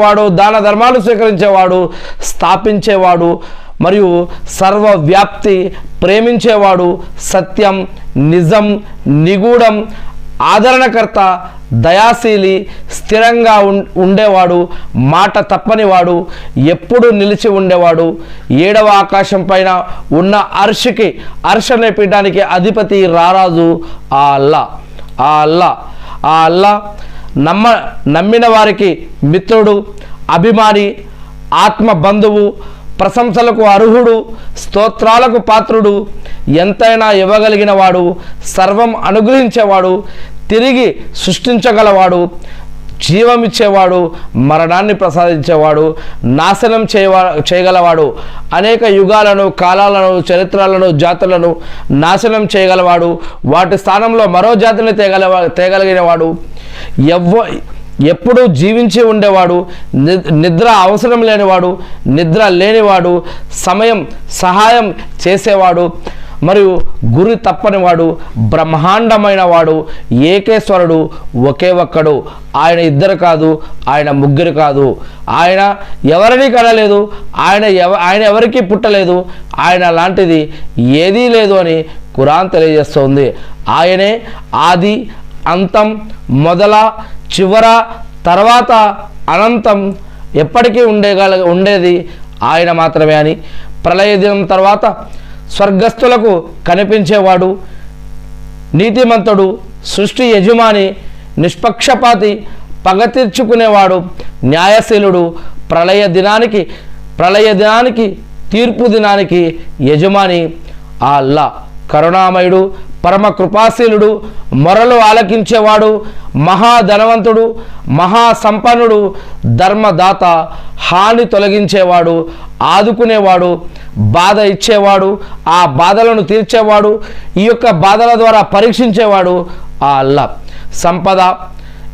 వాడు, దాన ధర్మాలు స్వీకరించేవాడు, స్థాపించేవాడు, మరియు సర్వవ్యాప్తి, ప్రేమించేవాడు, సత్యం, నిజం, నిగూఢం, ఆదరణకర్త, దయాశీలి, స్థిరంగా ఉండేవాడు, మాట తప్పనివాడు, ఎప్పుడు నిలిచి ఉండేవాడు, 7వ ఆకాశం పైన ఉన్న అర్షికి, అర్ష అనే పీఠానికి అధిపతి, రారాజు ఆ అల్లా. ఆ అల్లా ఆ అల్లా నమ్మిన వారికి మిత్రుడు, అభిమాని, ఆత్మ బంధువు, ప్రశంసలకు అర్హుడు, స్తోత్రాలకు పాత్రుడు, ఎంతైనా ఇవ్వగలిగిన వాడు, సర్వం అనుగ్రహించేవాడు, తిరిగి సృష్టించగలవాడు, జీవమిచ్చేవాడు, మరణాన్ని ప్రసాదించేవాడు, నాశనం చేయగలవాడు, అనేక యుగాలను, కాలాలను, చరిత్రలను, జాతులను నాశనం చేయగలవాడు, వాటి స్థానంలో మరో జాతిని తేగలిగినవాడు, ఎప్పుడూ జీవించి ఉండేవాడు, నిద్ర అవసరం లేనివాడు, నిద్ర లేనివాడు, సహాయం చేసేవాడు, మరియు గురి తప్పనివాడు, బ్రహ్మాండమైన వాడు, ఏకేశ్వరుడు, ఒకే ఒక్కడు. ఆయన ఇద్దరు కాదు, ఆయన ముగ్గురు కాదు. ఆయన ఎవరిని కనలేదు, ఆయన ఎవరికి పుట్టలేదు, ఆయన లాంటిది ఏదీ లేదు అని ఖురాన్ తెలియజేస్తోంది. ఆయనే ఆది, అంతం, మొదల, చివర, తర్వాత అనంతం, ఎప్పటికీ ఉండేది ఆయన మాత్రమే అని, ప్రళయ దినం తర్వాత స్వర్గస్థులకు కనిపించేవాడు, నీతిమంతుడు, సృష్టి యజమాని, నిష్పక్షపాతి, పగ తీర్చుకునేవాడు, న్యాయశీలుడు, ప్రళయ దినానికి తీర్పు దినానికి యజమాని ఆ అల్లా. కరుణామయుడు, పరమ కృపాశీలుడు, మొరలు ఆలకించేవాడు, మహాధనవంతుడు, మహాసంపన్నుడు, ధర్మదాత, హాని తొలగించేవాడు, ఆదుకునేవాడు, బాధ ఇచ్చేవాడు, ఆ బాధలను తీర్చేవాడు, ఈ యొక్క బాధల ద్వారా పరీక్షించేవాడు ఆ అల్లా. సంపద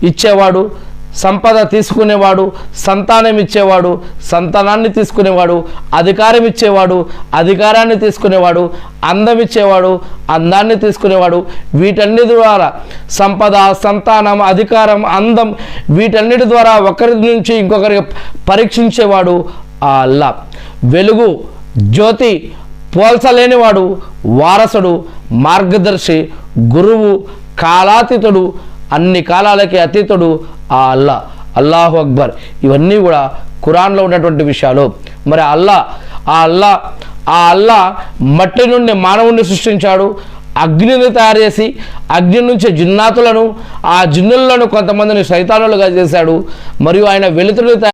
ఇచ్చేవాడు, సంపద తీసుకునేవాడు, సంతానం ఇచ్చేవాడు, సంతానాన్ని తీసుకునేవాడు, అధికారం ఇచ్చేవాడు, అధికారాన్ని తీసుకునేవాడు, అందం ఇచ్చేవాడు, అందాన్ని తీసుకునేవాడు. వీటన్నిటి ద్వారా సంపద, సంతానం, అధికారం, అందం, వీటన్నిటి ద్వారా ఒకరి నుంచి ఇంకొకరికి పరీక్షించేవాడు ఆ అల్లా. వెలుగు, జ్యోతి, పోల్చలేనివాడు, వారసుడు, మార్గదర్శి, గురువు, కాలాతీతుడు, అన్ని కాలాలకి అతీతుడు ఆ అల్లా. అల్లాహు అక్బర్. ఇవన్నీ కూడా ఖురాన్లో ఉన్నటువంటి విషయాలు. మరి ఆ అల్లా మట్టి నుండి మానవుణ్ణి సృష్టించాడు, అగ్నిని తయారు చేసి అగ్ని నుంచి జిన్నాతులను, ఆ జిన్నులను కొంతమందిని శైతానులుగా చేశాడు, మరియు ఆయన వెలుతురుని